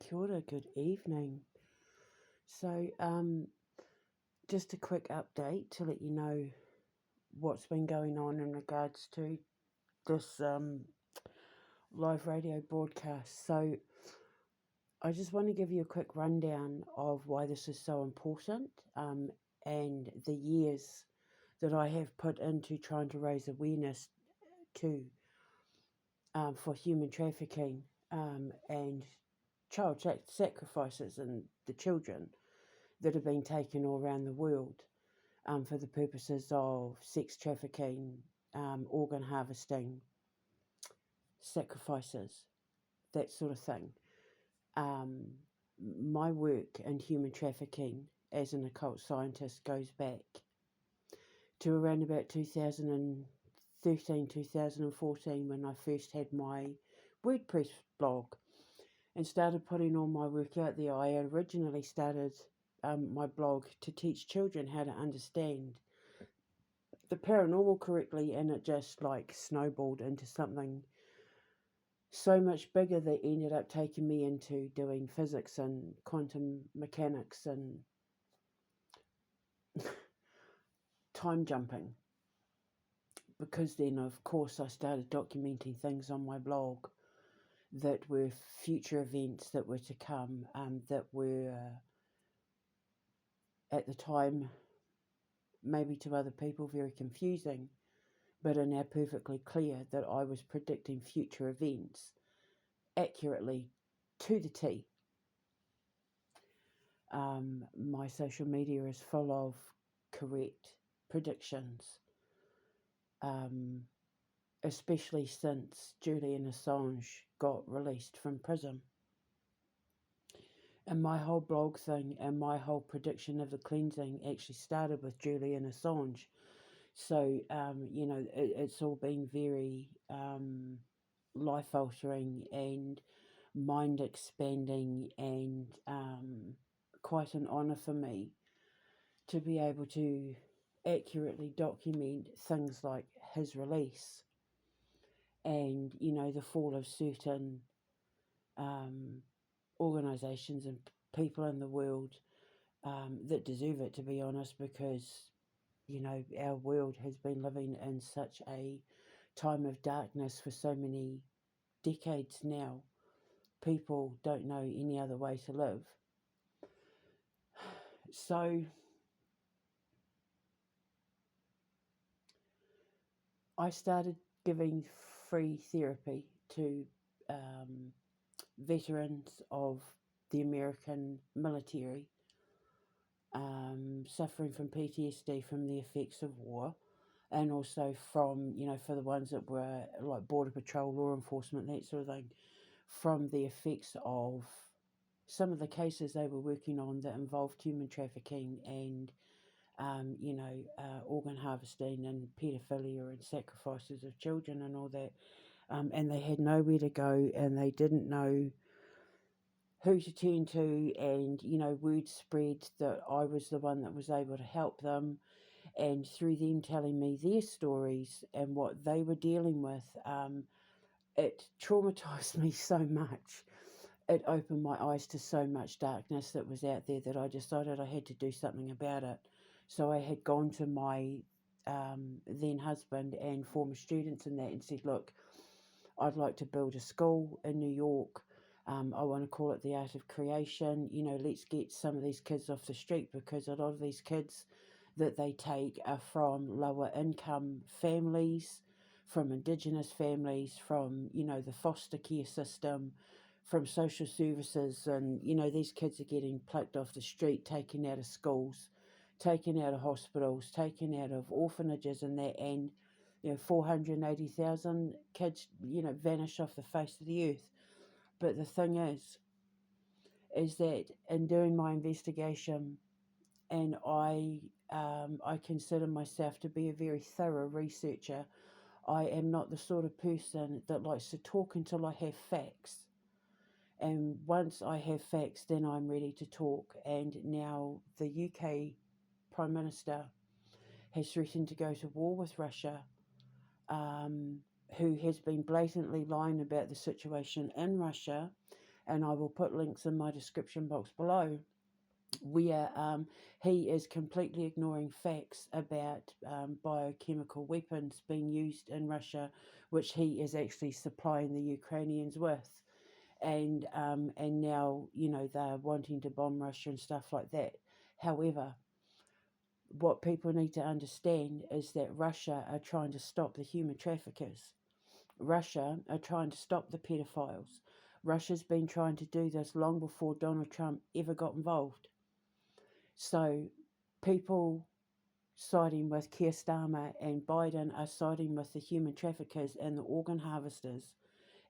Kia ora, good evening. So, just a quick update to let you know what's been going on in regards to this live radio broadcast. So, I just want to give you a quick rundown of why this is so important and the years that I have put into trying to raise awareness to for human trafficking and child sacrifices and the children that have been taken all around the world for the purposes of sex trafficking, organ harvesting, sacrifices, that sort of thing. My work in human trafficking as an occult scientist goes back to around about 2013, 2014 when I first had my WordPress blog and started putting all my work out there. I originally started my blog to teach children how to understand the paranormal correctly, and it just like snowballed into something so much bigger that ended up taking me into doing physics and quantum mechanics and time jumping. Because then, of course, I started documenting things on my blog that were future events that were to come, that were at the time maybe to other people very confusing, but are now perfectly clear that I was predicting future events accurately to the T. My social media is full of correct predictions, especially since Julian Assange got released from prison. And my whole blog thing and my whole prediction of the cleansing actually started with Julian Assange. So, it's all been very life altering and mind expanding and quite an honour for me to be able to accurately document things like his release and, the fall of certain organisations and people in the world that deserve it, to be honest, because, our world has been living in such a time of darkness for so many decades now. People don't know any other way to live. So I started giving free therapy to veterans of the American military suffering from PTSD from the effects of war, and also from, for the ones that were like Border Patrol, law enforcement, that sort of thing, from the effects of some of the cases they were working on that involved human trafficking and, organ harvesting and paedophilia and sacrifices of children and all that. And they had nowhere to go and they didn't know who to turn to, and, word spread that I was the one that was able to help them. And through them telling me their stories and what they were dealing with, it traumatized me so much. It opened my eyes to so much darkness that was out there that I decided I had to do something about it. So I had gone to my then husband and former students and that and said, look, I'd like to build a school in New York. I want to call it the Art of Creation. Let's get some of these kids off the street, because a lot of these kids that they take are from lower income families, from Indigenous families, from, the foster care system, from social services. And, these kids are getting plucked off the street, taken out of schools, taken out of hospitals, taken out of orphanages and that. And, 480,000 kids, vanish off the face of the earth. But the thing is that in doing my investigation, and I consider myself to be a very thorough researcher. I am not the sort of person that likes to talk until I have facts. And once I have facts, then I'm ready to talk. And now the UK Prime Minister has threatened to go to war with Russia, who has been blatantly lying about the situation in Russia and I will put links in my description box below, where he is completely ignoring facts about biochemical weapons being used in Russia, which he is actually supplying the Ukrainians with. And now, they're wanting to bomb Russia and stuff like that. However, what people need to understand is that Russia are trying to stop the human traffickers. Russia are trying to stop the pedophiles. Russia's been trying to do this long before Donald Trump ever got involved. So people siding with Keir Starmer and Biden are siding with the human traffickers and the organ harvesters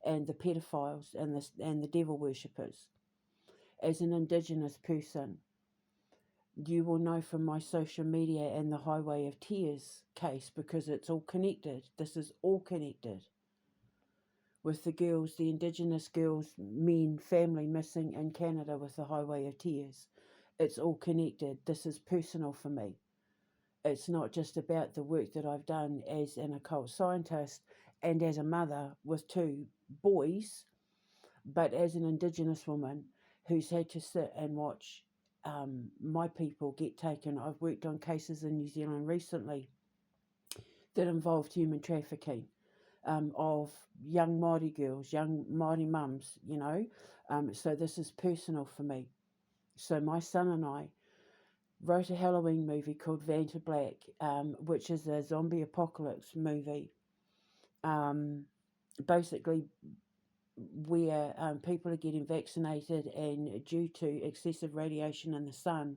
and the pedophiles and the devil worshippers. As an Indigenous person, you will know from my social media and the Highway of Tears case, because it's all connected. This is all connected. With the girls, the Indigenous girls, men, family missing in Canada with the Highway of Tears. It's all connected. This is personal for me. It's not just about the work that I've done as an occult scientist and as a mother with 2 boys, but as an Indigenous woman who's had to sit and watch my people get taken. I've worked on cases in New Zealand recently that involved human trafficking of young Māori girls, young Māori mums, so this is personal for me. So my son and I wrote a Halloween movie called Vanta Black, which is a zombie apocalypse movie, basically where people are getting vaccinated, and due to excessive radiation in the sun,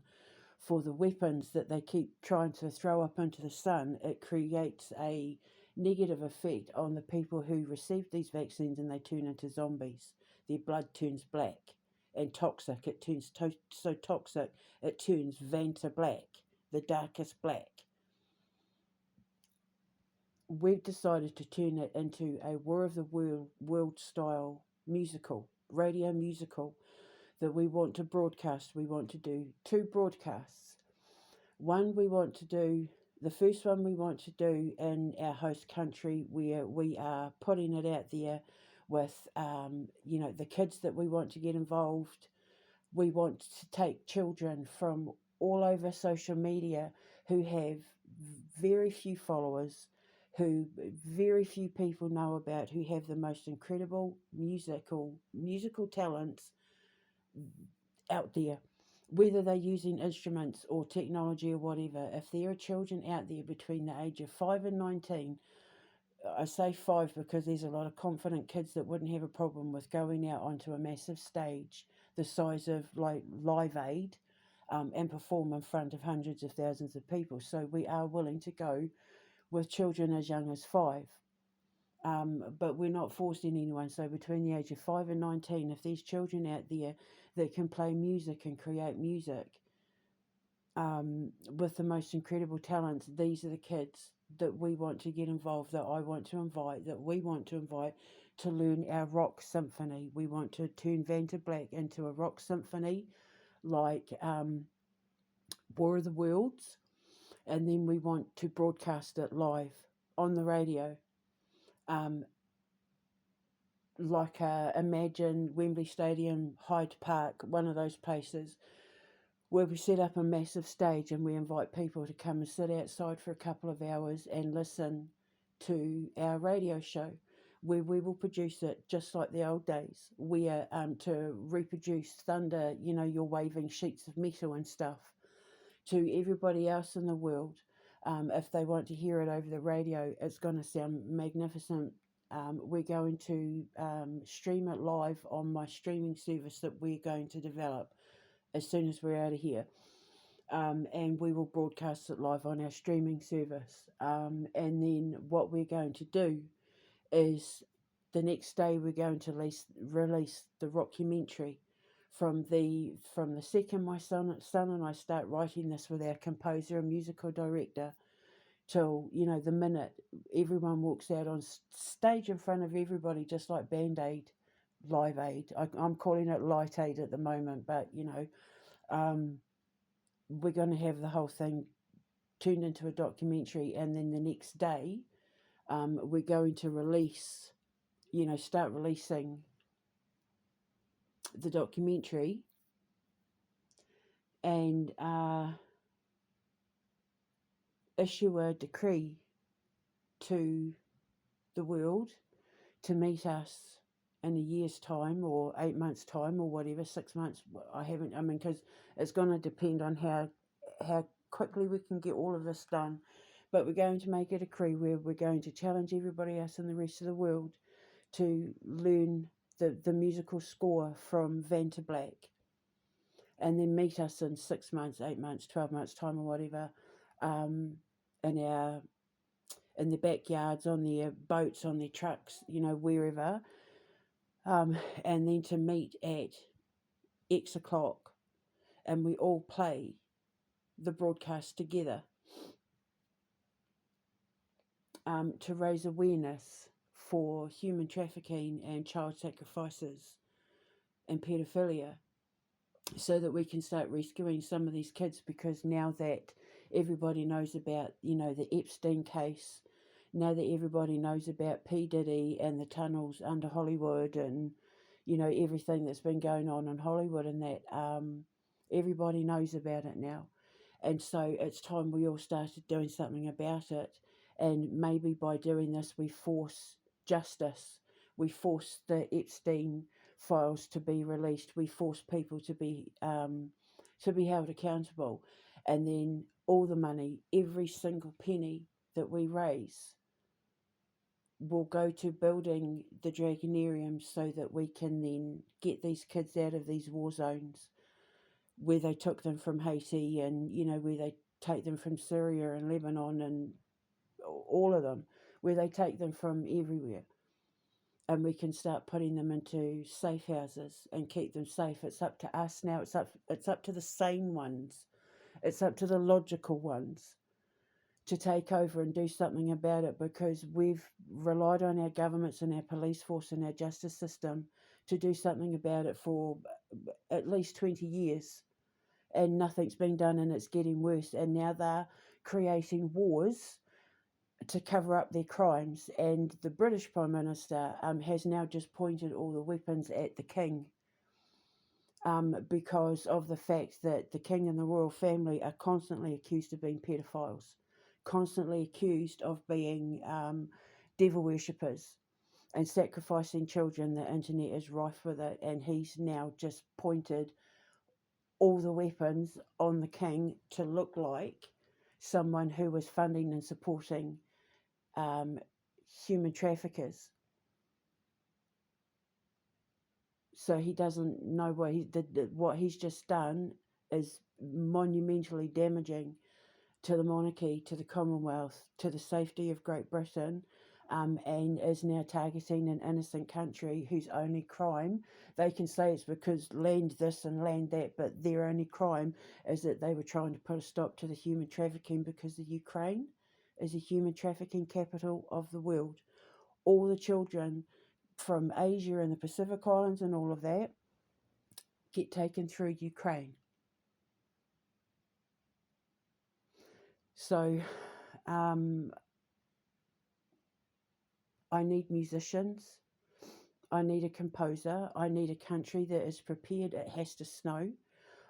for the weapons that they keep trying to throw up into the sun, it creates a negative effect on the people who receive these vaccines, and they turn into zombies. Their blood turns black and toxic. It turns so toxic, it turns Vanta Black, the darkest black. We've decided to turn it into a War of the World style musical, radio musical, that we want to broadcast. We want to do 2 broadcasts. The first one we want to do in our host country, where we are putting it out there with, the kids that we want to get involved. We want to take children from all over social media who have very few followers, who very few people know about, who have the most incredible musical talents out there, whether they're using instruments or technology or whatever. If there are children out there between the age of 5 and 19, I say 5 because there's a lot of confident kids that wouldn't have a problem with going out onto a massive stage the size of like Live Aid, and perform in front of hundreds of thousands of people. So we are willing to go with children as young as 5. But we're not forcing anyone. So between the age of 5 and 19, if there's children out there that can play music and create music with the most incredible talents, these are the kids that we want to get involved, that I want to invite, that we want to invite to learn our rock symphony. We want to turn Vanta Black into a rock symphony like War of the Worlds, and then we want to broadcast it live on the radio. Imagine Wembley Stadium, Hyde Park, one of those places where we set up a massive stage and we invite people to come and sit outside for a couple of hours and listen to our radio show, where we will produce it just like the old days. We are to reproduce thunder, you're waving sheets of metal and stuff to everybody else in the world. If they want to hear it over the radio, it's going to sound magnificent. We're going to stream it live on my streaming service that we're going to develop as soon as we're out of here. And we will broadcast it live on our streaming service. And then what we're going to do is the next day we're going to release the rockumentary. From the second my son and I start writing this with our composer and musical director, till the minute everyone walks out on stage in front of everybody, just like Band Aid, Live Aid. I'm calling it Light Aid at the moment, but we're going to have the whole thing turned into a documentary, and then the next day we're going to start releasing the documentary and issue a decree to the world to meet us in a year's time or 8 months' time or whatever, 6 months. Because it's going to depend on how quickly we can get all of this done. But we're going to make a decree where we're going to challenge everybody else in the rest of the world to learn the musical score from Vanta Black, and then meet us in 6 months, 8 months, 12 months' time or whatever, in their backyards, on their boats, on their trucks, wherever, and then to meet at X o'clock, and we all play the broadcast together, to raise awareness for human trafficking and child sacrifices and paedophilia, so that we can start rescuing some of these kids. Because now that everybody knows about, the Epstein case, now that everybody knows about P. Diddy and the tunnels under Hollywood, and, everything that's been going on in Hollywood, and that everybody knows about it now. And so it's time we all started doing something about it. And maybe by doing this, we force justice. We force the Epstein files to be released. We force people to be held accountable. And then all the money, every single penny that we raise, will go to building the Dragonarium, so that we can then get these kids out of these war zones where they took them from Haiti, and, where they take them from Syria and Lebanon, and all of them, where they take them from everywhere. And we can start putting them into safe houses and keep them safe. It's up to us now. It's up to the sane ones. It's up to the logical ones to take over and do something about it, because we've relied on our governments and our police force and our justice system to do something about it for at least 20 years. And nothing's been done, and it's getting worse. And now they're creating wars to cover up their crimes. And the British Prime Minister has now just pointed all the weapons at the King, because of the fact that the King and the royal family are constantly accused of being pedophiles, constantly accused of being devil worshippers and sacrificing children. The internet is rife with it, and he's now just pointed all the weapons on the King to look like someone who was funding and supporting human traffickers. So he doesn't know what he did. What he's just done is monumentally damaging to the monarchy, to the Commonwealth, to the safety of Great Britain, and is now targeting an innocent country whose only crime, they can say it's because land this and land that, but their only crime is that they were trying to put a stop to the human trafficking, because the Ukraine is a human trafficking capital of the world. All the children from Asia and the Pacific Islands and all of that get taken through Ukraine. So I need musicians. I need a composer. I need a country that is prepared. It has to snow.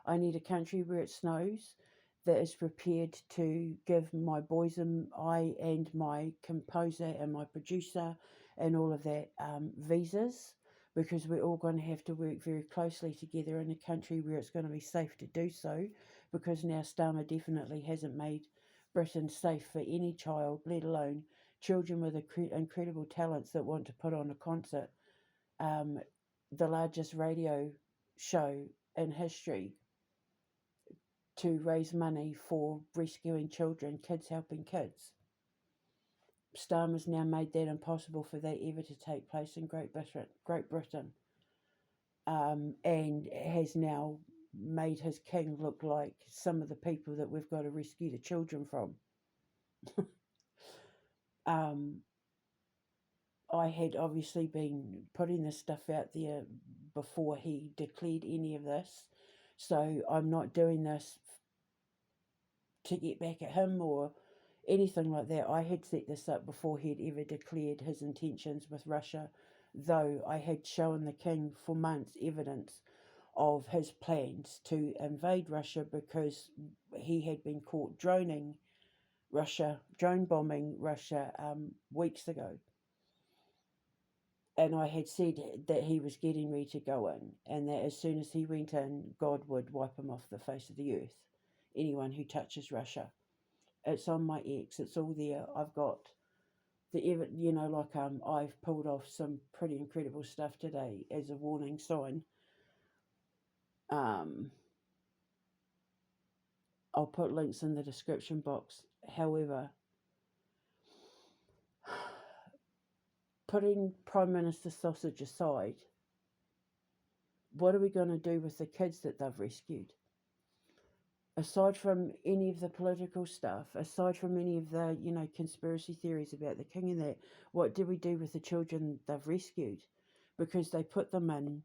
I need a country where it snows that is prepared to give my boys and I and my composer and my producer and all of that visas, because we're all going to have to work very closely together in a country where it's going to be safe to do so, because now Starmer definitely hasn't made Britain safe for any child, let alone children with incredible talents that want to put on a concert. The largest radio show in history to raise money for rescuing children, kids helping kids. Starmer's now made that impossible for that ever to take place in Great Britain, and has now made his king look like some of the people that we've got to rescue the children from. I had obviously been putting this stuff out there before he declared any of this, so I'm not doing this to get back at him or anything like that. I had set this up before he'd ever declared his intentions with Russia, though I had shown the king for months evidence of his plans to invade Russia because he had been caught drone bombing Russia weeks ago. And I had said that he was getting ready to go in, and that as soon as he went in, God would wipe him off the face of the earth. Anyone who touches Russia. It's on my X. It's all there. I've got I've pulled off some pretty incredible stuff today as a warning sign. Um, I'll put links in the description box. However, putting Prime Minister Sausage aside, what are we going to do with the kids that they've rescued? Aside from any of the political stuff, aside from any of the, conspiracy theories about the king and that, what do we do with the children they've rescued? Because they put them in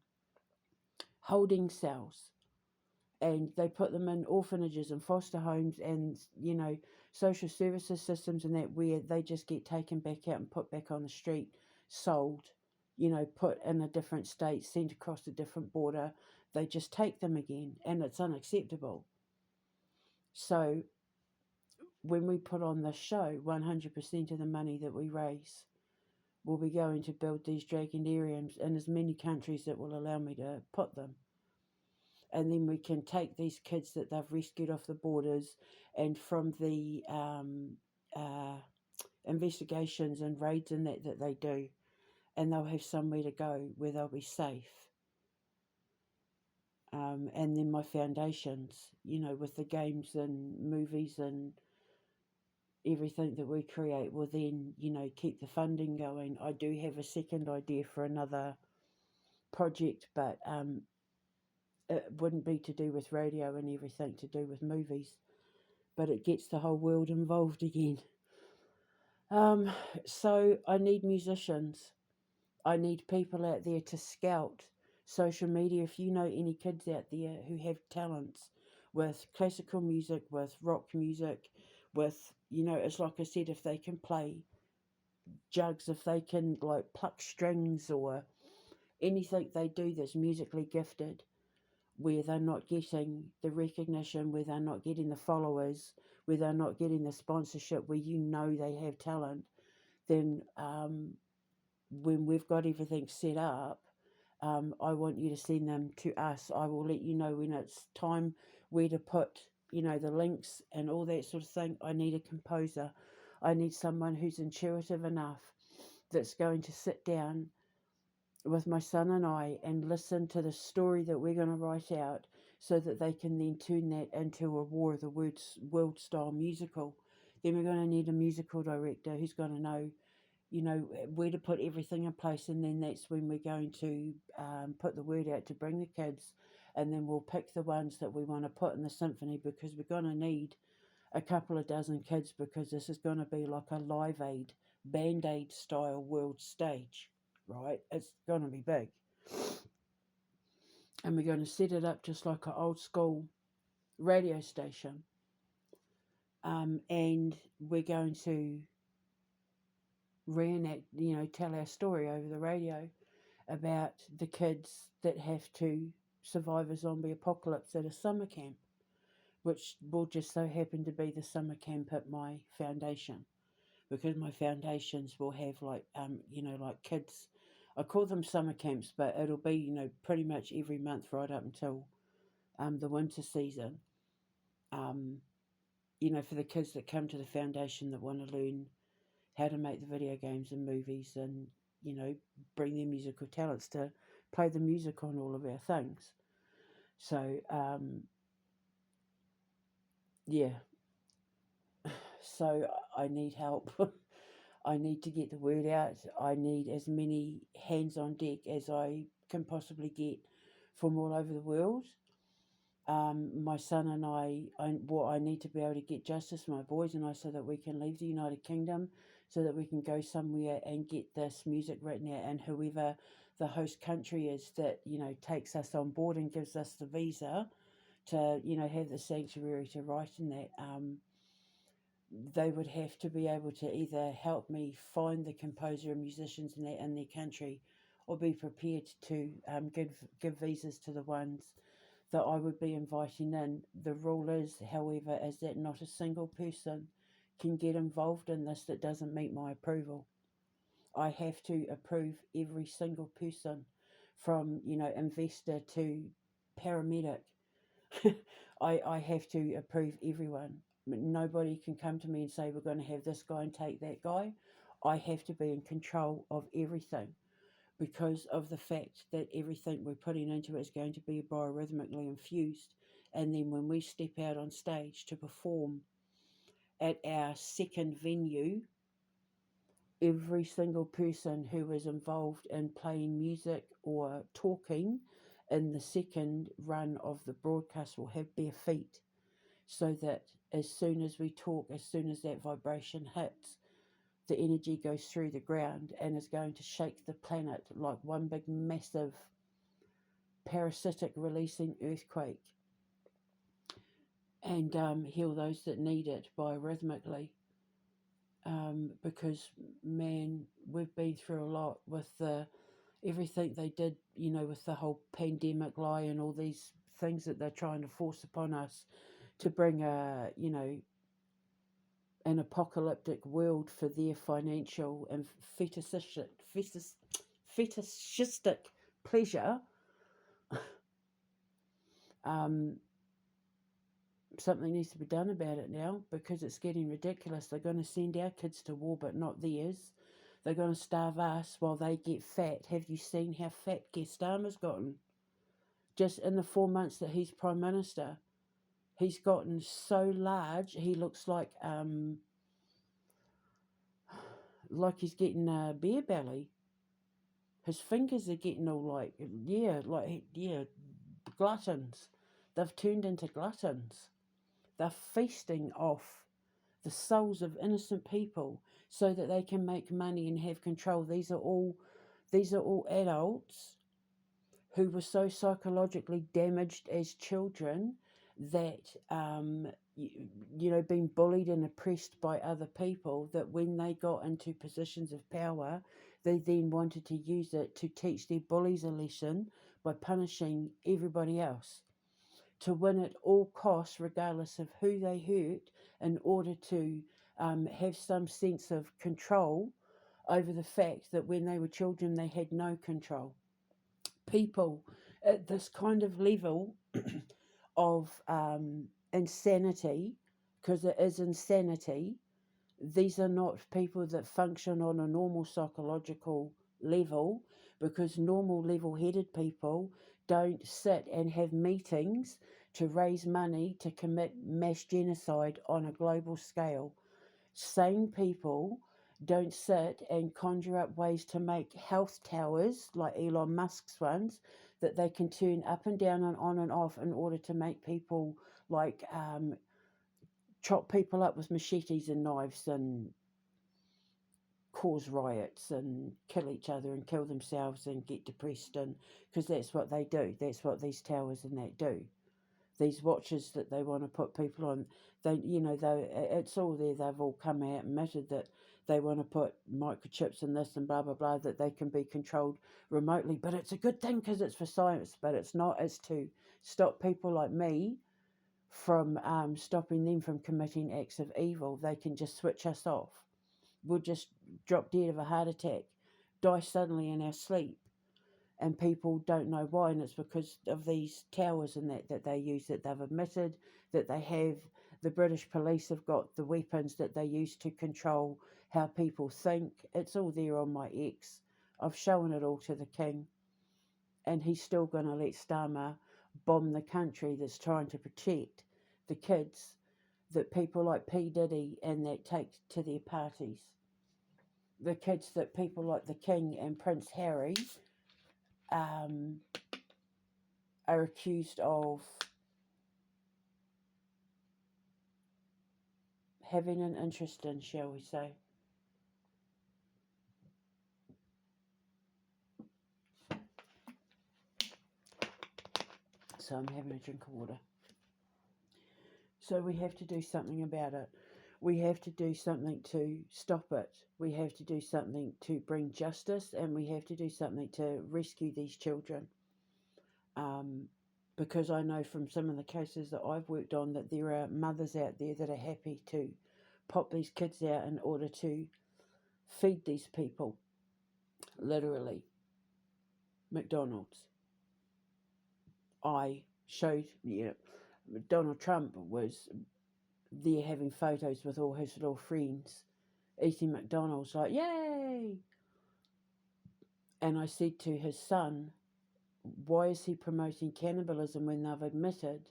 holding cells, and they put them in orphanages and foster homes and, social services systems and that, where they just get taken back out and put back on the street, sold, put in a different state, sent across a different border. They just take them again, and it's unacceptable. So when we put on this show, 100% of the money that we raise will be going to build these dragonariums in as many countries that will allow me to put them. And then we can take these kids that they've rescued off the borders, and from the investigations and raids and that they do, and they'll have somewhere to go where they'll be safe. And then my foundations, with the games and movies and everything that we create, will then, keep the funding going. I do have a second idea for another project, but it wouldn't be to do with radio and everything, to do with movies, but it gets the whole world involved again. So I need musicians. I need people out there to scout social media. If you know any kids out there who have talents with classical music, with rock music, with, it's like I said, if they can play jugs, if they can like pluck strings or anything they do that's musically gifted, where they're not getting the recognition, where they're not getting the followers, where they're not getting the sponsorship, where they have talent, then when we've got everything set up, I want you to send them to us. I will let you know when it's time, where to put, the links and all that sort of thing. I need a composer. I need someone who's intuitive enough, that's going to sit down with my son and I and listen to the story that we're going to write out, so that they can then turn that into a War of the World style musical. Then we're going to need a musical director who's going to know, where to put everything in place, and then that's when we're going to put the word out to bring the kids, and then we'll pick the ones that we want to put in the symphony, because we're going to need a couple of dozen kids, because this is going to be like a Live Aid, Band-Aid style world stage, right? It's going to be big. And we're going to set it up just like an old school radio station. And we're going to reenact, tell our story over the radio about the kids that have to survive a zombie apocalypse at a summer camp, which will just so happen to be the summer camp at my foundation, because my foundations will have like kids. I call them summer camps, but it'll be, pretty much every month right up until the winter season. For the kids that come to the foundation that want to learn how to make the video games and movies, and, bring their musical talents to play the music on all of our things. So, yeah. So I need help. I need to get the word out. I need as many hands on deck as I can possibly get from all over the world. My son and I need to be able to get justice for my boys and I, so that we can leave the United Kingdom, so that we can go somewhere and get this music written out, and whoever the host country is that, takes us on board and gives us the visa to, have the sanctuary to write in that, they would have to be able to either help me find the composer and musicians in their country, or be prepared to give visas to the ones that I would be inviting in. The rule is, however, is that not a single person can get involved in this that doesn't meet my approval. I have to approve every single person, from investor to paramedic. I have to approve everyone. Nobody can come to me and say we're going to have this guy and take that guy. I have to be in control of everything, because of the fact that everything we're putting into it is going to be biorhythmically infused. And then when we step out on stage to perform at our second venue, every single person who is involved in playing music or talking in the second run of the broadcast will have bare feet, so that as soon as we talk, as soon as that vibration hits, the energy goes through the ground and is going to shake the planet like one big massive parasitic releasing earthquake, and heal those that need it biorhythmically. Because man, we've been through a lot with everything they did, with the whole pandemic lie and all these things that they're trying to force upon us to bring an apocalyptic world for their financial and fetishistic pleasure. Something needs to be done about it now, because it's getting ridiculous. They're going to send our kids to war, but not theirs. They're going to starve us while they get fat. Have you seen how fat Keir Starmer's gotten? Just in the 4 months that he's Prime Minister, he's gotten so large, he looks like he's getting a beer belly. His fingers are getting all gluttons. They've turned into gluttons. They're feasting off the souls of innocent people so that they can make money and have control. These are all adults who were so psychologically damaged as children that being bullied and oppressed by other people, that when they got into positions of power, they then wanted to use it to teach their bullies a lesson by punishing everybody else, to win at all costs, regardless of who they hurt, in order to have some sense of control over the fact that when they were children they had no control. People at this kind of level of insanity, because it is insanity, these are not people that function on a normal psychological level, because normal level-headed people don't sit and have meetings to raise money to commit mass genocide on a global scale. Sane people don't sit and conjure up ways to make health towers like Elon Musk's ones that they can turn up and down and on and off in order to make people chop people up with machetes and knives and cause riots and kill each other and kill themselves and get depressed, and because that's what they do. That's what these towers and that do. These watches that they want to put people on, it's all there. They've all come out and admitted that they want to put microchips in this and blah blah blah, that they can be controlled remotely. But it's a good thing because it's for science. But it's not. It's to stop people like me from stopping them from committing acts of evil. They can just switch us off. We'll just drop dead of a heart attack, die suddenly in our sleep, and people don't know why. And it's because of these towers and that they use, that they've admitted that they have. The British police have got the weapons that they use to control how people think. It's all there on my X. I've shown it all to the King, and he's still going to let Starmer bomb the country that's trying to protect the kids that people like P. Diddy and that take to their parties. The kids that people like the King and Prince Harry are accused of having an interest in, shall we say. So I'm having a drink of water. So we have to do something about it. We have to do something to stop it. We have to do something to bring justice, and we have to do something to rescue these children. Um, because I know from some of the cases that I've worked on that there are mothers out there that are happy to pop these kids out in order to feed these people, literally. McDonald's. I showed, Donald Trump was there having photos with all his little friends eating McDonald's, like, yay! And I said to his son, why is he promoting cannibalism when they've admitted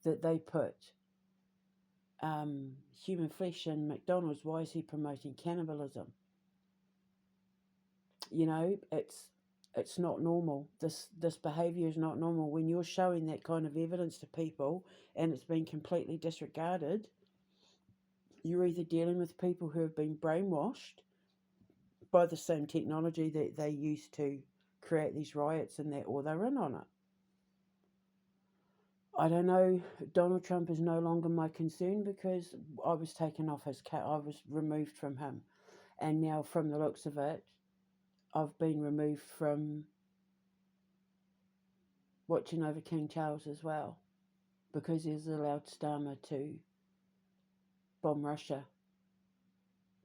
that they put human flesh in McDonald's? Why is he promoting cannibalism? It's not normal. This behaviour is not normal. When you're showing that kind of evidence to people and it's been completely disregarded, you're either dealing with people who have been brainwashed by the same technology that they used to create these riots and that, or they're in on it. I don't know. Donald Trump is no longer my concern because I was taken off his I was removed from him, and now from the looks of it, I've been removed from watching over King Charles as well, because he's allowed Starmer to bomb Russia.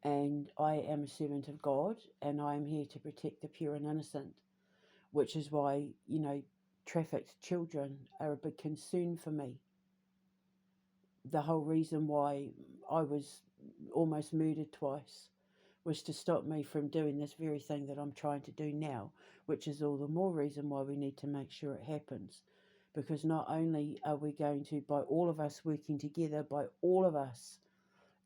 And I am a servant of God, and I am here to protect the pure and innocent, which is why, trafficked children are a big concern for me. The whole reason why I was almost murdered twice was to stop me from doing this very thing that I'm trying to do now, which is all the more reason why we need to make sure it happens. Because not only are we going to, by all of us working together, by all of us,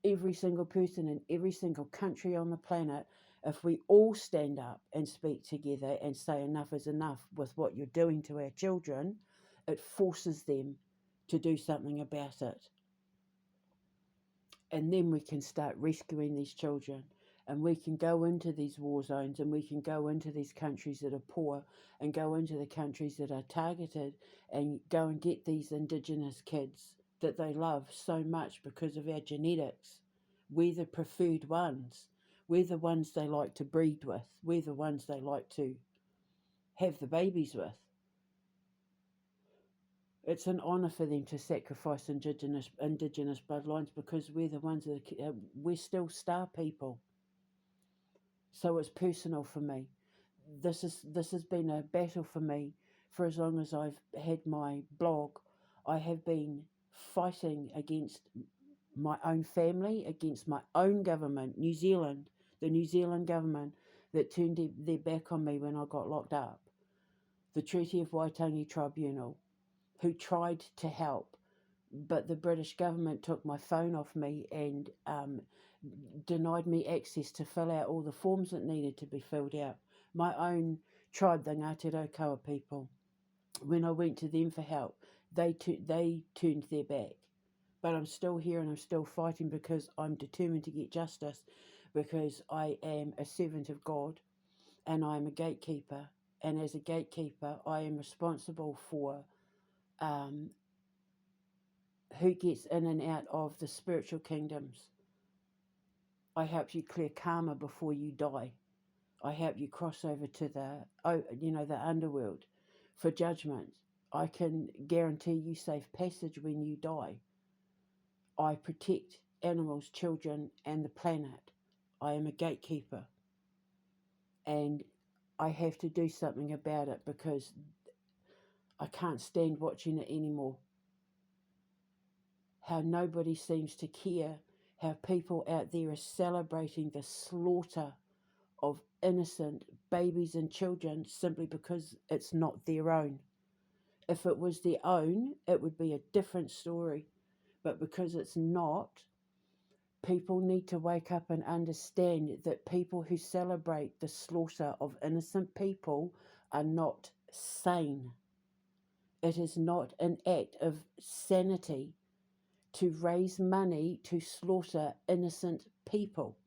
every single person in every single country on the planet, if we all stand up and speak together and say enough is enough with what you're doing to our children, it forces them to do something about it. And then we can start rescuing these children, and we can go into these war zones, and we can go into these countries that are poor, and go into the countries that are targeted, and go and get these Indigenous kids that they love so much because of our genetics. We're the preferred ones. We're the ones they like to breed with. We're the ones they like to have the babies with. It's an honour for them to sacrifice indigenous bloodlines, because we're the ones that we're still star people. So it's personal for me. This has been a battle for me for as long as I've had my blog. I have been fighting against my own family, against my own government, New Zealand, the New Zealand government that turned their back on me when I got locked up. The Treaty of Waitangi Tribunal, who tried to help, but the British government took my phone off me and denied me access to fill out all the forms that needed to be filled out. My own tribe, the Ngāti Raukawa people, when I went to them for help, they turned their back. But I'm still here and I'm still fighting because I'm determined to get justice, because I am a servant of God and I am a gatekeeper. And as a gatekeeper, I am responsible for who gets in and out of the spiritual kingdoms. I help you clear karma before you die. I help you cross over to the underworld for judgment. I can guarantee you safe passage when you die. I protect animals, children, and the planet. I am a gatekeeper. And I have to do something about it because I can't stand watching it anymore. How nobody seems to care, how people out there are celebrating the slaughter of innocent babies and children simply because it's not their own. If it was their own, it would be a different story. But because it's not, people need to wake up and understand that people who celebrate the slaughter of innocent people are not sane. It is not an act of sanity to raise money to slaughter innocent people,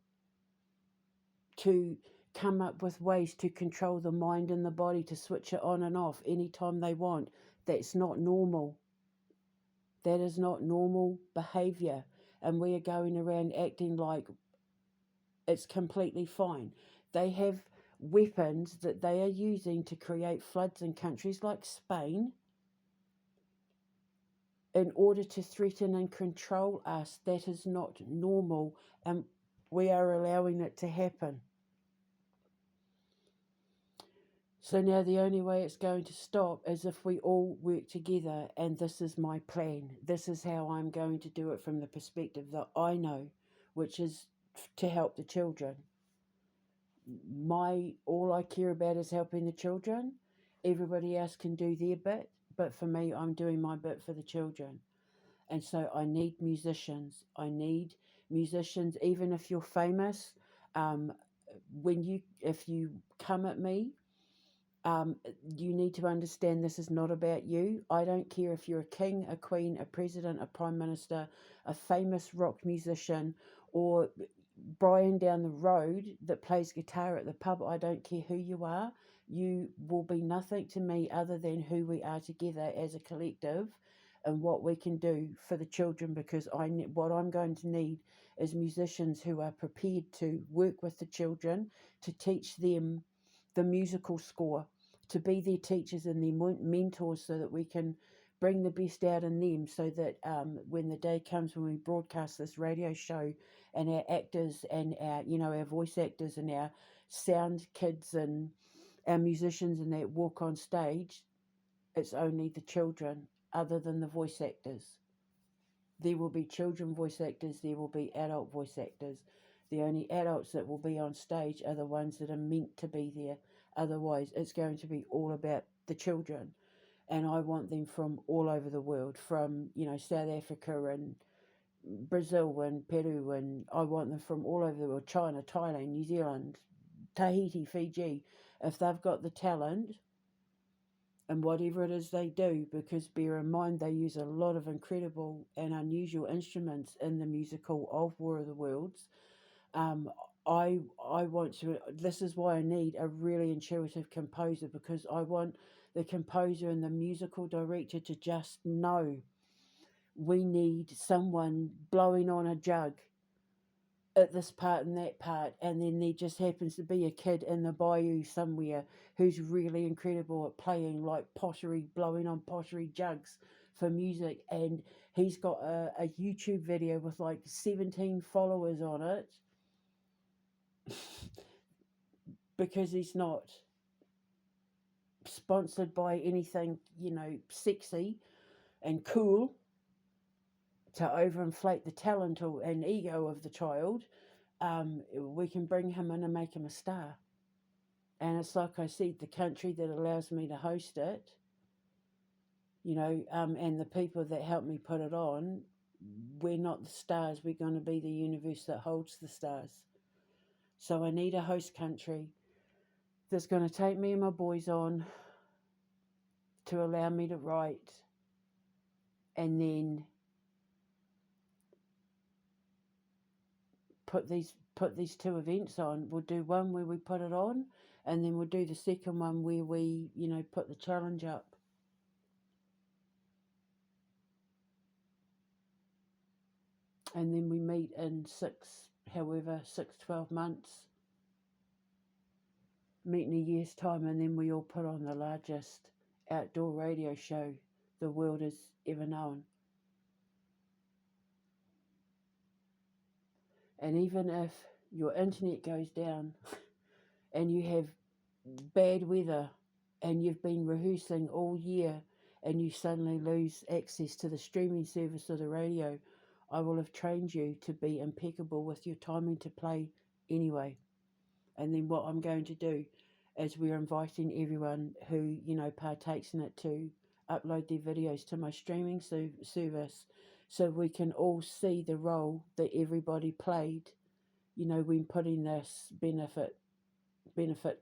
to come up with ways to control the mind and the body, to switch it on and off anytime they want. That's not normal. That is not normal behaviour. and we are going around acting like it's completely fine. They have weapons that they are using to create floods in countries like Spain in order to threaten and control us. That is not normal, and we are allowing it to happen. So now the only way it's going to stop is if we all work together, and this is my plan. This is how I'm going to do it from the perspective that I know, which is to help the children. All I care about is helping the children. Everybody else can do their bit, but for me, I'm doing my bit for the children. And so I need musicians. I need musicians, even if you're famous. Um, if you come at me, um, you need to understand this is not about you. I don't care if you're a king, a queen, a president, a prime minister, a famous rock musician, or Brian down the road that plays guitar at the pub. I don't care who you are. You will be nothing to me other than who we are together as a collective and what we can do for the children, because what I'm going to need is musicians who are prepared to work with the children, to teach them the musical score, to be their teachers and their mentors, so that we can bring the best out in them, so that when the day comes when we broadcast this radio show, and our actors and our voice actors and our sound kids and our musicians and that walk on stage, it's only the children other than the voice actors. There will be children voice actors, there will be adult voice actors. The only adults that will be on stage are the ones that are meant to be there. Otherwise, it's going to be all about the children. And I want them from all over the world, from, South Africa and Brazil and Peru, and I want them from all over the world, China, Thailand, New Zealand, Tahiti, Fiji, if they've got the talent and whatever it is they do, because bear in mind they use a lot of incredible and unusual instruments in the musical of War of the Worlds. Um, I want to. This is why I need a really intuitive composer, because I want the composer and the musical director to just know we need someone blowing on a jug at this part and that part, and then there just happens to be a kid in the bayou somewhere who's really incredible at playing like pottery, blowing on pottery jugs for music, and he's got a YouTube video with like 17 followers on it because he's not sponsored by anything, sexy and cool to overinflate the talent and ego of the child. We can bring him in and make him a star. And it's like I said, the country that allows me to host it, and the people that help me put it on, we're not the stars. We're going to be the universe that holds the stars. So I need a host country that's going to take me and my boys on, to allow me to write, and then put these two events on. We'll do one where we put it on, and then we'll do the second one where we, put the challenge up. And then we meet in 12 months, meet in a year's time, and then we all put on the largest outdoor radio show the world has ever known. And even if your internet goes down and you have bad weather and you've been rehearsing all year and you suddenly lose access to the streaming service or the radio, I will have trained you to be impeccable with your timing to play anyway. And then what I'm going to do is we're inviting everyone who, partakes in it to upload their videos to my streaming service, so we can all see the role that everybody played, when putting this benefit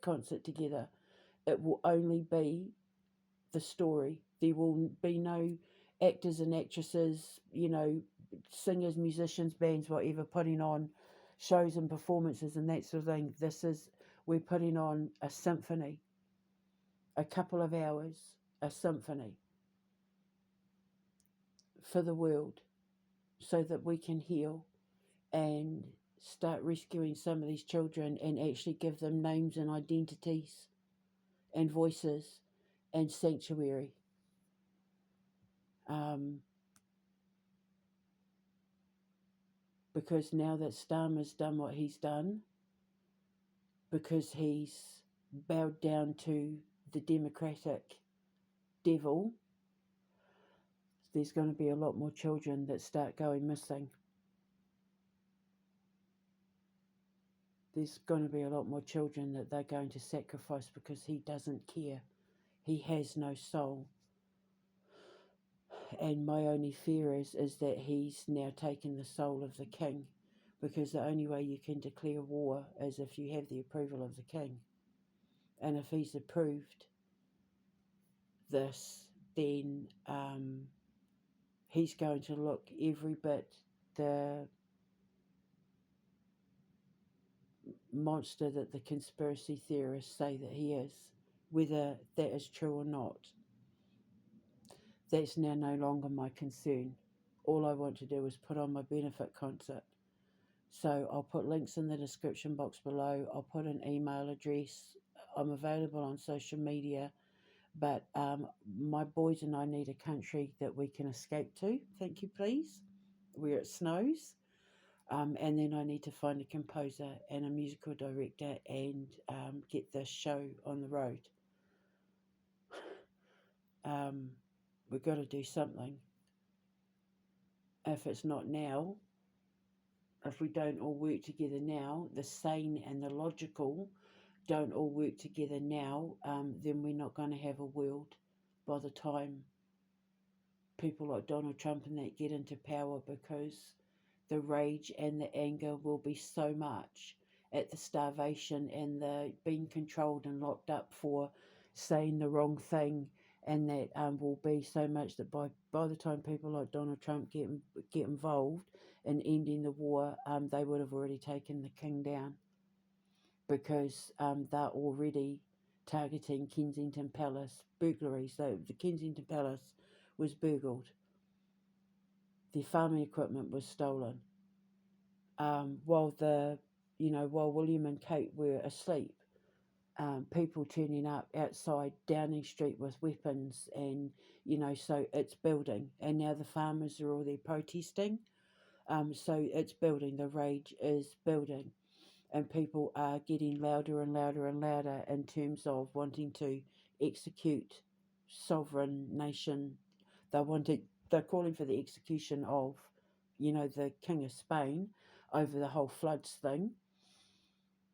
concert together. It will only be the story. There will be no actors and actresses, singers, musicians, bands, whatever, putting on shows and performances and that sort of thing. We're putting on a symphony, a couple of hours, a symphony for the world. so that we can heal and start rescuing some of these children and actually give them names and identities and voices and sanctuary. Um, because now that Starmer's done what he's done, because he's bowed down to the Democratic devil, there's going to be a lot more children that start going missing. There's going to be a lot more children that they're going to sacrifice because he doesn't care. He has no soul. And my only fear is that he's now taken the soul of the king, because the only way you can declare war is if you have the approval of the king. And if he's approved this, then he's going to look every bit the monster that the conspiracy theorists say that he is, whether that is true or not. That's now no longer my concern. All I want to do is put on my benefit concert. So I'll put links in the description box below. I'll put an email address. I'm available on social media. But my boys and I need a country that we can escape to. Thank you, please. Where it snows. And then I need to find a composer and a musical director and get this show on the road. We've got to do something. If it's not now, if we don't all work together now, the sane and the logical don't all work together now, then we're not going to have a world by the time people like Donald Trump and that get into power, because the rage and the anger will be so much at the starvation and the being controlled and locked up for saying the wrong thing, and that will be so much that by the time people like Donald Trump get involved in ending the war, they would have already taken the king down, because they're already targeting Kensington Palace burglaries. So the Kensington Palace was burgled. The farming equipment was stolen. While William and Kate were asleep, people turning up outside Downing Street with weapons, and so it's building. And now the farmers are all there protesting. So it's building. The rage is building, and people are getting louder and louder and louder in terms of wanting to execute sovereign nation. They're calling for the execution of, the King of Spain over the whole floods thing.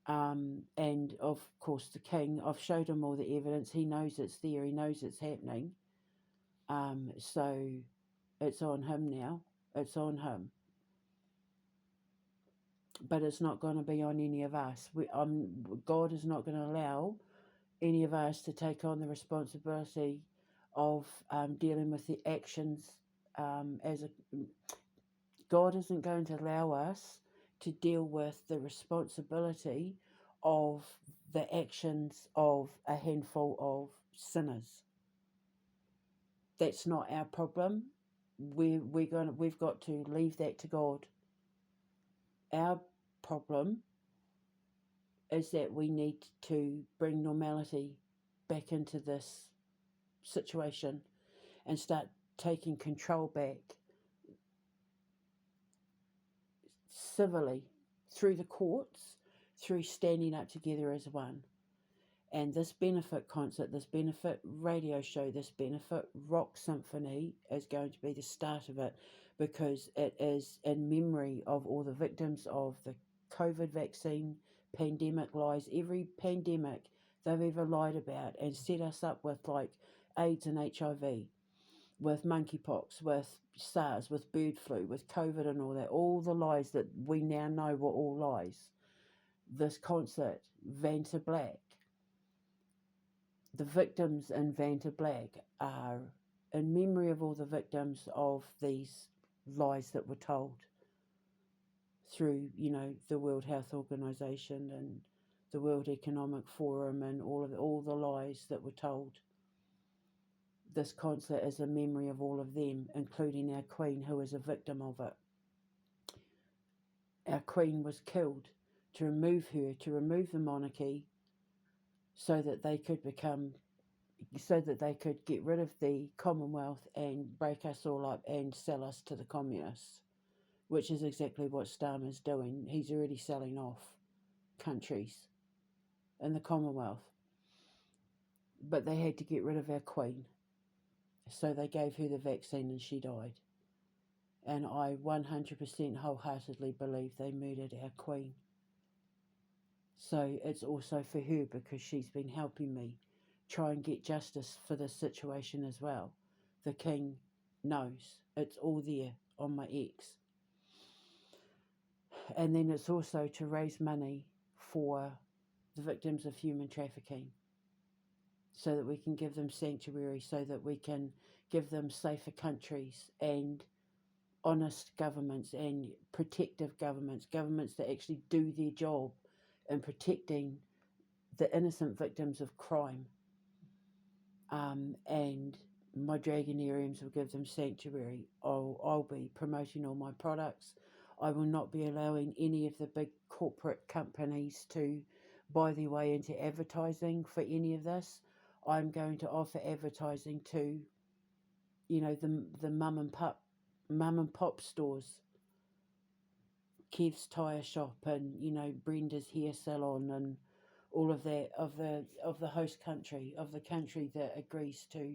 And of course the king, I've showed him all the evidence. He knows it's there. He knows it's happening. So it's on him now. It's on him. But it's not going to be on any of us. God is not going to allow any of us to take on the responsibility of dealing with the actions. God isn't going to allow us to deal with the responsibility of the actions of a handful of sinners. That's not our problem. We've got to leave that to God. Our problem is that we need to bring normality back into this situation and start taking control back civilly, through the courts, through standing up together as one. And this benefit concert, this benefit radio show, this benefit rock symphony is going to be the start of it, because it is in memory of all the victims of the COVID vaccine pandemic lies. Every pandemic they've ever lied about and set us up with, like AIDS and HIV, with monkeypox, with SARS, with bird flu, with COVID and all that, all the lies that we now know were all lies. This concert, Vanta Black, the victims in Vanta Black are in memory of all the victims of these lies that were told through, the World Health Organization and the World Economic Forum, and all the lies that were told. This concert is a memory of all of them, including our Queen, who is a victim of it. our queen was killed, to remove her, to remove the monarchy, so that they could become, so that they could get rid of the Commonwealth and break us all up and sell us to the communists, which is exactly what Starmer's doing. He's already selling off countries in the Commonwealth. But they had to get rid of our queen, so they gave her the vaccine and she died. And I 100% wholeheartedly believe they murdered our queen. So it's also for her, because she's been helping me try and get justice for this situation as well. The king knows. It's all there on my X. And then it's also to raise money for the victims of human trafficking, so that we can give them sanctuary, so that we can give them safer countries and honest governments and protective governments, governments that actually do their job in protecting the innocent victims of crime. And my Dragonariums will give them sanctuary. I'll be promoting all my products. I will not be allowing any of the big corporate companies to buy their way into advertising for any of this. I'm going to offer advertising to, the mum and pop stores, Kev's Tyre Shop, and Brenda's Hair Salon, and all of that, of the host country, of the country that agrees to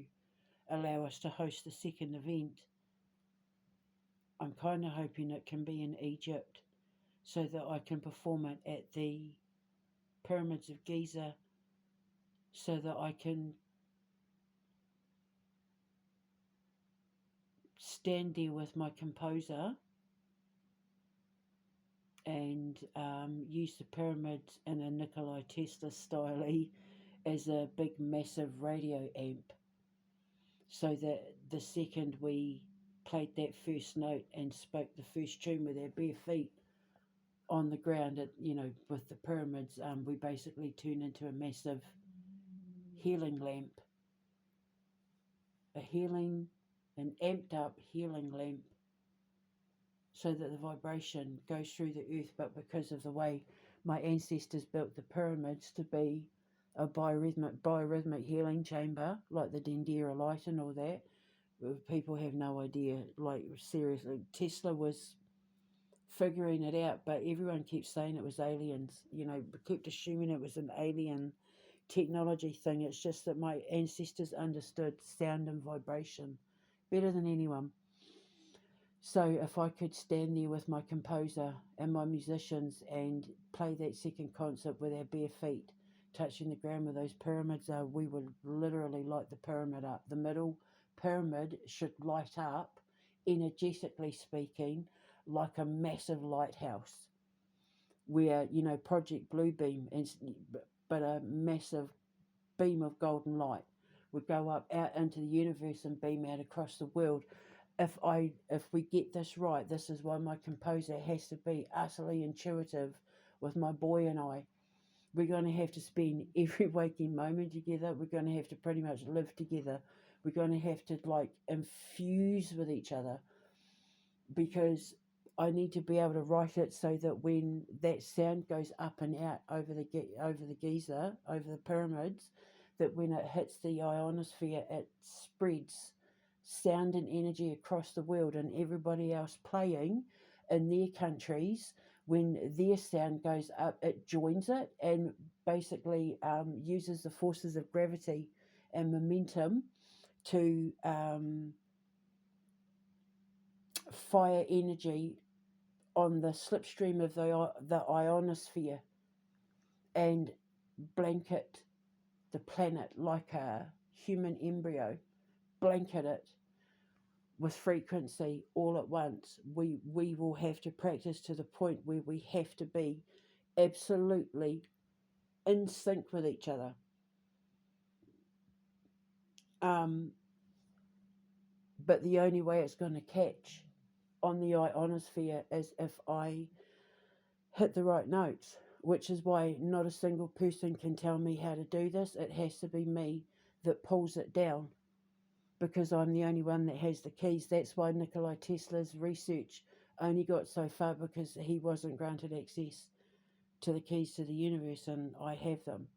allow us to host the second event. I'm kind of hoping it can be in Egypt, so that I can perform it at the pyramids of Giza, so that I can stand there with my composer and use the pyramids in a Nikola Tesla style as a big massive radio amp, so that the second we played that first note and spoke the first tune with our bare feet on the ground, with the pyramids, we basically turn into a massive healing lamp, an amped up healing lamp, so that the vibration goes through the earth. But because of the way my ancestors built the pyramids to be a biorhythmic healing chamber, like the Dendera light and all that, people have no idea. Like, seriously, Tesla was figuring it out, but everyone keeps saying it was aliens. Kept assuming it was an alien technology thing. It's just that my ancestors understood sound and vibration better than anyone. So if I could stand there with my composer and my musicians and play that second concert with our bare feet touching the ground where those pyramids are, we would literally light the pyramid up. The middle pyramid should light up, energetically speaking, like a massive lighthouse, where, Project Bluebeam, but a massive beam of golden light would go up out into the universe and beam out across the world. If we get this right, this is why my composer has to be utterly intuitive with my boy and I. We're going to have to spend every waking moment together. We're going to have to pretty much live together. We're going to have to infuse with each other, because I need to be able to write it so that when that sound goes up and out over the Giza, over the pyramids, that when it hits the ionosphere, it spreads sound and energy across the world, and everybody else playing in their countries, when their sound goes up, it joins it and basically uses the forces of gravity and momentum to fire energy on the slipstream of the ionosphere and blanket the planet like a human embryo, blanket it with frequency all at once. We will have to practice to the point where we have to be absolutely in sync with each other. But the only way it's going to catch on the ionosphere is if I hit the right notes, which is why not a single person can tell me how to do this. It has to be me that pulls it down, because I'm the only one that has the keys. That's why Nikola Tesla's research only got so far because he wasn't granted access to the keys to the universe, and I have them.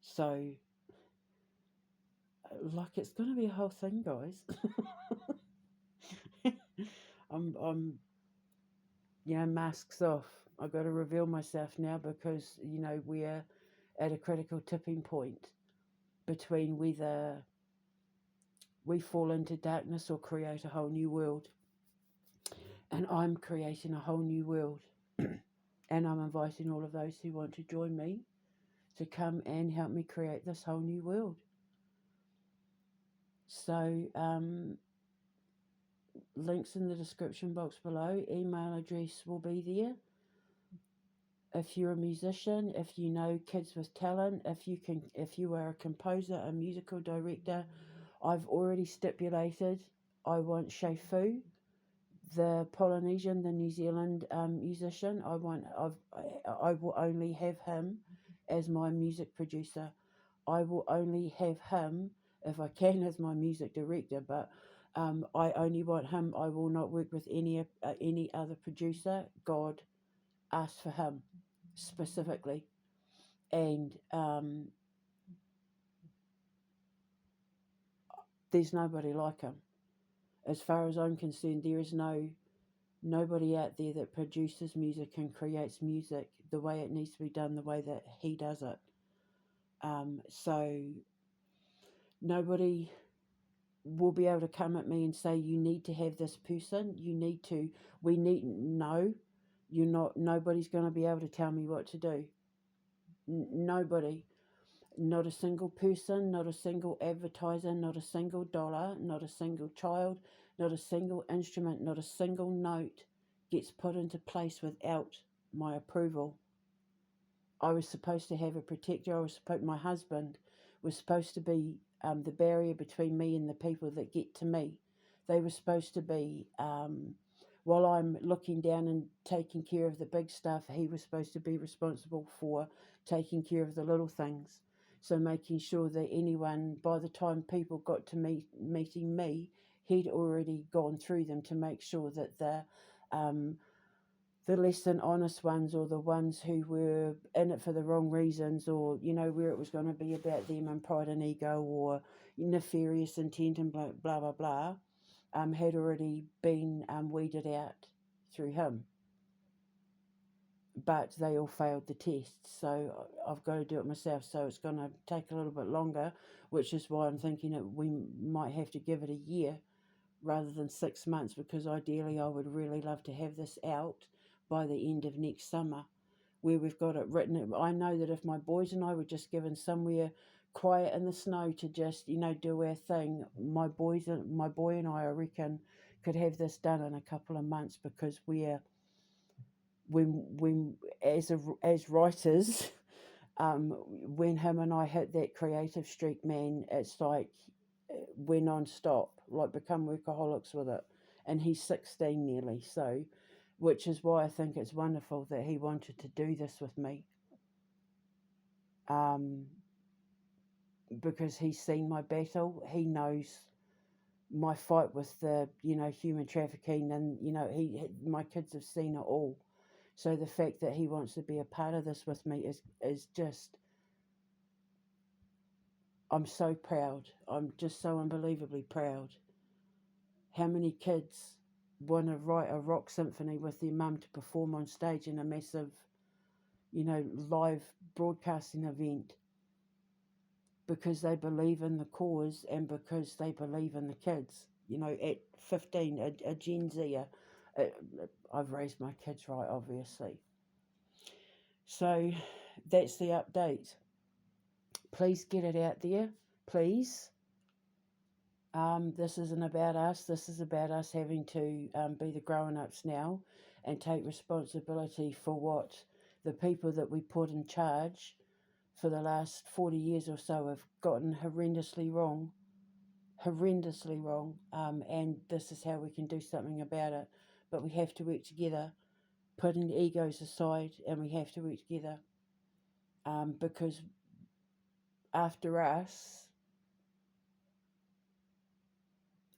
So, like, it's going to be a whole thing, guys. I'm, masks off. I've got to reveal myself now because, we're at a critical tipping point between whether we fall into darkness or create a whole new world. And I'm creating a whole new world. And I'm inviting all of those who want to join me to come and help me create this whole new world. So, links in the description box below. Email address will be there. If you're a musician, if you know kids with talent, if you are a composer, a musical director, I've already stipulated I want Shefu, the Polynesian, the New Zealand musician. I will only have him as my music producer. I will only have him, if I can, as my music director, but I only want him. I will not work with any other producer. God asked for him specifically, and there's nobody like him. As far as I'm concerned, there is nobody out there that produces music and creates music the way it needs to be done, the way that he does it. So nobody will be able to come at me and say, you need to have this person, no, you're not, nobody's going to be able to tell me what to do. Nobody, not a single person, not a single advertiser, not a single dollar, not a single child, not a single instrument, not a single note gets put into place without my approval. I was supposed to have a protector. My husband was supposed to be the barrier between me and the people that get to me. They were supposed to be, while I'm looking down and taking care of the big stuff, he was supposed to be responsible for taking care of the little things. So making sure that anyone, by the time people got to meeting me, he'd already gone through them to make sure that the less than honest ones, or the ones who were in it for the wrong reasons, or where it was going to be about them and pride and ego, or nefarious intent and blah blah blah, blah had already been weeded out through him. But they all failed the tests, so I've got to do it myself. So it's going to take a little bit longer, which is why I'm thinking that we might have to give it a year rather than 6 months, because ideally I would really love to have this out by the end of next summer, where we've got it written. I know that if my boys and I were just given somewhere quiet in the snow to just do our thing, my boy and I reckon could have this done in a couple of months, because we're when as writers, when him and I hit that creative streak, man, it's like we're non-stop, like become workaholics with it. And he's 16 nearly, so which is why I think it's wonderful that he wanted to do this with me, because he's seen my battle. He knows my fight with the human trafficking, and my kids have seen it all. So the fact that he wants to be a part of this with me is just, I'm so proud. I'm just so unbelievably proud. How many kids want to write a rock symphony with their mum to perform on stage in a massive, live broadcasting event, because they believe in the cause and because they believe in the kids? At 15, a Gen Zer, I've raised my kids right, obviously. So that's the update. Please get it out there, please. This isn't about us. This is about us having to be the grown-ups now and take responsibility for what the people that we put in charge for the last 40 years or so have gotten horrendously wrong. And this is how we can do something about it. But we have to work together, putting egos aside, and we have to work together, because after us,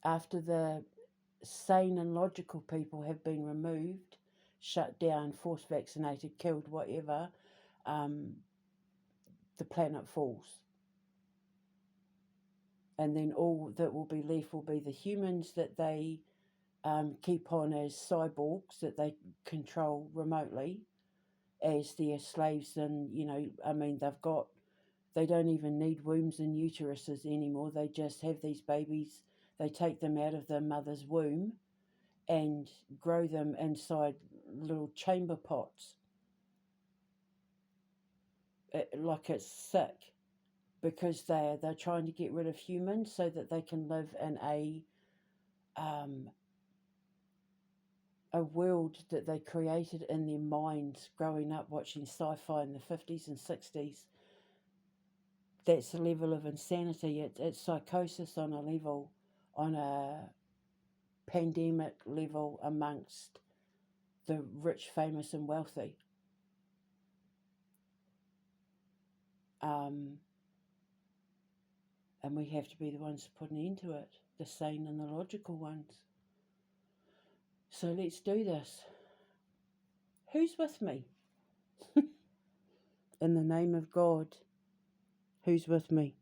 after the sane and logical people have been removed, shut down, force vaccinated, killed, whatever, um, the planet falls. And then all that will be left will be the humans that they keep on as cyborgs that they control remotely as their slaves. And, I mean, they don't even need wombs and uteruses anymore. They just have these babies. They take them out of the mother's womb and grow them inside little chamber pots, like it's sick, because they're trying to get rid of humans so that they can live in um, a world that they created in their minds growing up watching sci-fi in the 50s and 60s. That's the level of insanity. It's psychosis on a level, on a pandemic level amongst the rich, famous, and wealthy. Um, and we have to be the ones to put an end to it, the sane and the logical ones. So let's do this. Who's with me? In the name of God, who's with me?